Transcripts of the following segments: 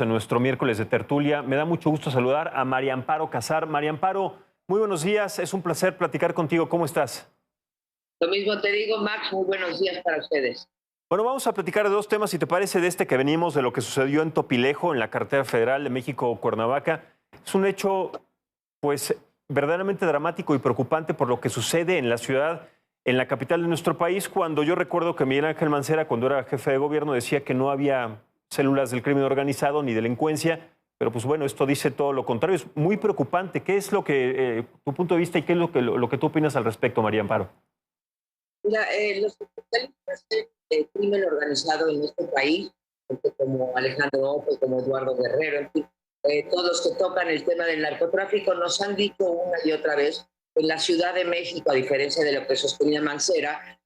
En nuestro miércoles de tertulia. Me da mucho gusto saludar a María Amparo Casar. María Amparo, muy buenos días. Es un placer platicar contigo. ¿Cómo estás? Lo mismo te digo, Max, muy buenos días para ustedes. Bueno, vamos a platicar de dos temas, si te parece, de este que venimos, de lo que sucedió en Topilejo, en la carretera federal de México-Cuernavaca. Es un hecho, pues, verdaderamente dramático y preocupante por lo que sucede en la ciudad, en la capital de nuestro país, cuando yo recuerdo que Miguel Ángel Mancera, cuando era jefe de gobierno, decía que no había células del crimen organizado ni delincuencia, pero pues bueno, esto dice todo lo contrario. Es muy preocupante. ¿Qué es lo que, tu punto de vista y qué es lo que tú opinas al respecto, María Amparo? Mira, los especialistas de crimen organizado en este país, gente como Alejandro Ope, como Eduardo Guerrero, en fin, todos los que tocan el tema del narcotráfico nos han dicho una y otra vez que en la Ciudad de México, a diferencia de lo que sostenía Mancera,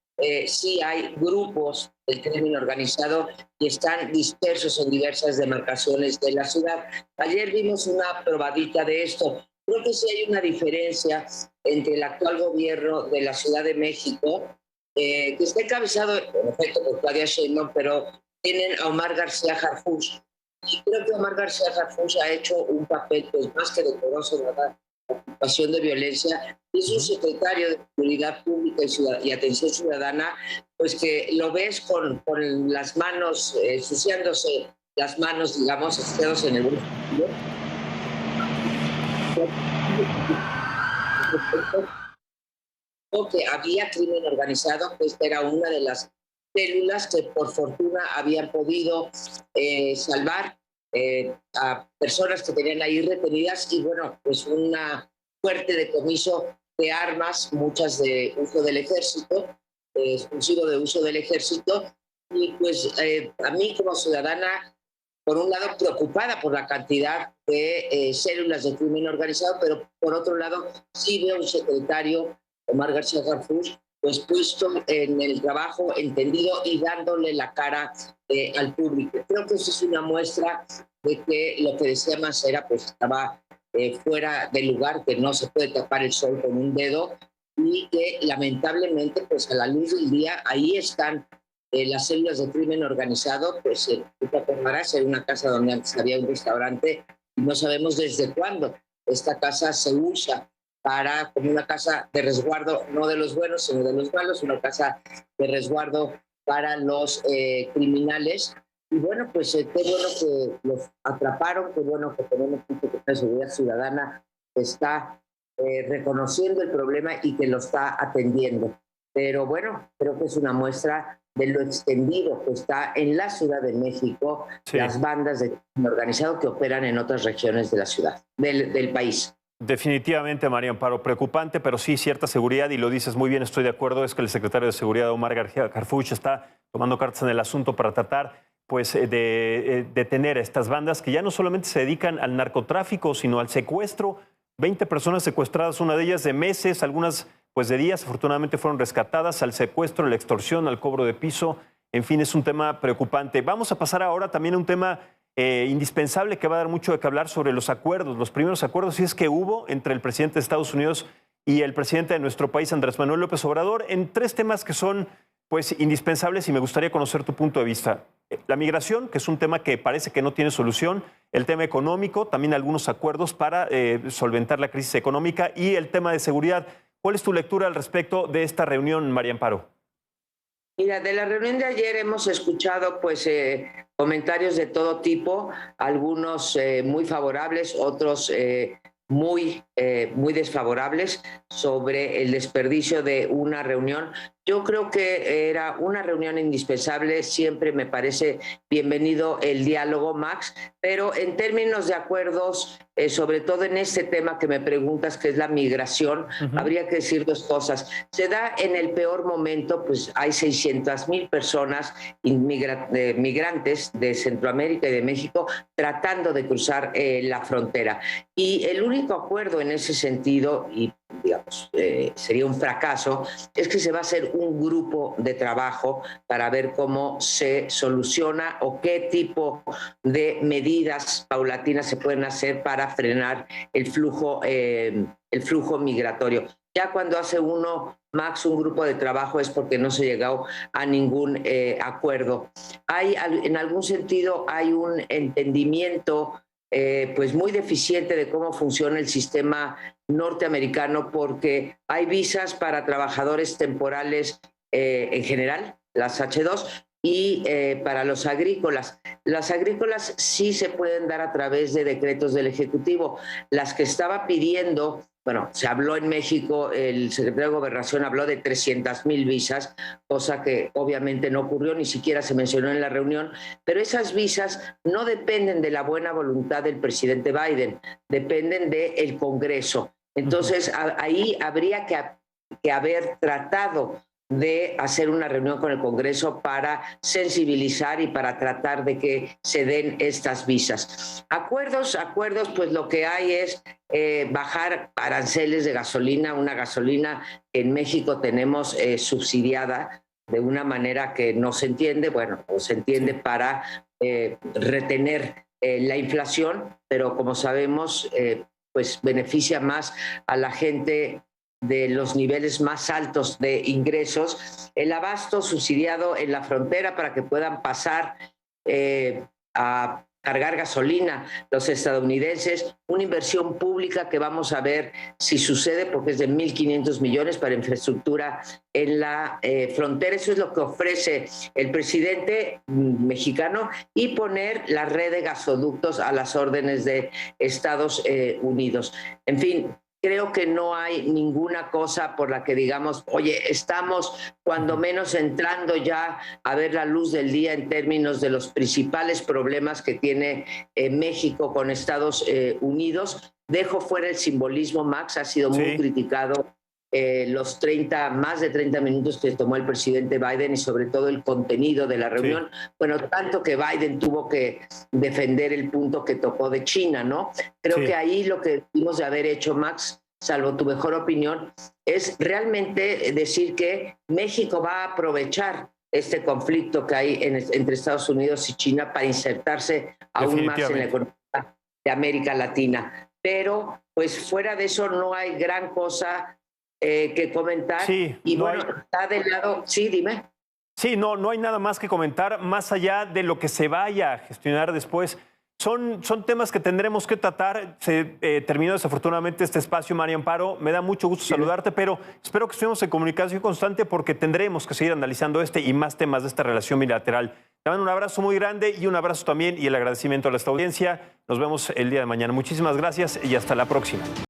sí hay grupos del crimen organizado y están dispersos en diversas demarcaciones de la ciudad. Ayer vimos una probadita de esto. Creo que sí hay una diferencia entre el actual gobierno de la Ciudad de México, que está encabezado, en efecto, por Claudia Sheinbaum, pero tienen a Omar García Harfuch. Y creo que Omar García Harfuch ha hecho un papel pues, más que decoroso en la ocupación de violencia. Es un secretario de Seguridad Pública y Atención Ciudadana, pues que lo ves con las manos, ensuciándose las manos, digamos, ensuciándose en el bolsillo. Que había crimen organizado, que esta era una de las células que por fortuna habían podido salvar a personas que tenían ahí retenidas y bueno, pues una fuerte decomiso de armas, muchas de uso del ejército, exclusivo de uso del ejército, y pues a mí como ciudadana, por un lado preocupada por la cantidad de células de crimen organizado, pero por otro lado sí veo un secretario, Omar García Harfuch, pues puesto en el trabajo, entendido y dándole la cara al público. Creo que eso es una muestra de que lo que decía Mancera pues estaba fuera del lugar, que no se puede tapar el sol con un dedo y que lamentablemente pues a la luz del día ahí están las células de crimen organizado. Pues tú te acordarás, era una casa donde antes había un restaurante y no sabemos desde cuándo esta casa se usa como una casa de resguardo, no de los buenos, sino de los malos, una casa de resguardo para los criminales. Y bueno, pues qué bueno que los atraparon, qué bueno que tenemos un equipo de seguridad ciudadana que está reconociendo el problema y que lo está atendiendo. Pero bueno, creo que es una muestra de lo extendido que está en la Ciudad de México, sí, las bandas de crimen organizado que operan en otras regiones de la ciudad, del país. Definitivamente, María Amparo, preocupante, pero sí cierta seguridad, y lo dices muy bien, estoy de acuerdo, es que el secretario de Seguridad, Omar García Harfuch, está tomando cartas en el asunto para tratar pues, de detener a estas bandas que ya no solamente se dedican al narcotráfico, sino al secuestro. 20 personas secuestradas, una de ellas de meses, algunas pues de días, afortunadamente fueron rescatadas, al secuestro, la extorsión, al cobro de piso. En fin, es un tema preocupante. Vamos a pasar ahora también a un tema indispensable que va a dar mucho de qué hablar sobre los acuerdos, los primeros acuerdos, si es que hubo entre el presidente de Estados Unidos y el presidente de nuestro país, Andrés Manuel López Obrador, en tres temas que son pues indispensables y me gustaría conocer tu punto de vista. La migración, que es un tema que parece que no tiene solución, el tema económico, también algunos acuerdos para solventar la crisis económica y el tema de seguridad. ¿Cuál es tu lectura al respecto de esta reunión, María Amparo? Mira, de la reunión de ayer hemos escuchado pues comentarios de todo tipo, algunos muy favorables, otros muy desfavorables sobre el desperdicio de una reunión. Yo creo que era una reunión indispensable, siempre me parece bienvenido el diálogo, Max, pero en términos de acuerdos, sobre todo en este tema que me preguntas, que es la migración, habría que decir dos cosas. Se da en el peor momento, pues hay 600,000 personas migrantes de Centroamérica y de México tratando de cruzar la frontera. Y el único acuerdo en ese sentido, y digamos, sería un fracaso, es que se va a hacer un grupo de trabajo para ver cómo se soluciona o qué tipo de medidas paulatinas se pueden hacer para frenar el flujo migratorio. Ya cuando hace uno, Max, un grupo de trabajo es porque no se ha llegado a ningún acuerdo. En algún sentido, hay un entendimiento pues muy deficiente de cómo funciona el sistema norteamericano, porque hay visas para trabajadores temporales en general, las H2, y para los agrícolas. Las agrícolas sí se pueden dar a través de decretos del Ejecutivo. Las que estaba pidiendo, bueno, se habló en México, el secretario de Gobernación habló de 300,000 visas, cosa que obviamente no ocurrió, ni siquiera se mencionó en la reunión, pero esas visas no dependen de la buena voluntad del presidente Biden, dependen del Congreso. Entonces, ahí habría que haber tratado de hacer una reunión con el Congreso para sensibilizar y para tratar de que se den estas visas. Acuerdos, pues lo que hay es bajar aranceles de gasolina, una gasolina que en México tenemos subsidiada de una manera que no se entiende, bueno, o se entiende para retener la inflación, pero como sabemos, pues beneficia más a la gente de los niveles más altos de ingresos, el abasto subsidiado en la frontera para que puedan pasar a cargar gasolina los estadounidenses, una inversión pública que vamos a ver si sucede porque es de 1.500 millones para infraestructura en la frontera. Eso es lo que ofrece el presidente mexicano, y poner la red de gasoductos a las órdenes de Estados Unidos. En fin, creo que no hay ninguna cosa por la que digamos, oye, estamos cuando menos entrando ya a ver la luz del día en términos de los principales problemas que tiene México con Estados Unidos. Dejo fuera el simbolismo, Max, ha sido muy criticado los más de 30 minutos que tomó el presidente Biden, y sobre todo el contenido de la reunión. Bueno, tanto que Biden tuvo que defender el punto que tocó de China, ¿no? Creo que ahí lo que debimos de haber hecho, Max, salvo tu mejor opinión, es realmente decir que México va a aprovechar este conflicto que hay entre Estados Unidos y China para insertarse aún más en la economía de América Latina. Pero, pues fuera de eso, no hay gran cosa que comentar. Sí, y bueno, está del lado. Sí, dime. Sí, no hay nada más que comentar, más allá de lo que se vaya a gestionar después. Son temas que tendremos que tratar. Se terminó desafortunadamente este espacio, María Amparo. Me da mucho gusto saludarte, pero espero que estemos en comunicación constante, porque tendremos que seguir analizando y más temas de esta relación bilateral. Te mando un abrazo muy grande, y un abrazo también, y el agradecimiento a esta audiencia. Nos vemos el día de mañana. Muchísimas gracias y hasta la próxima.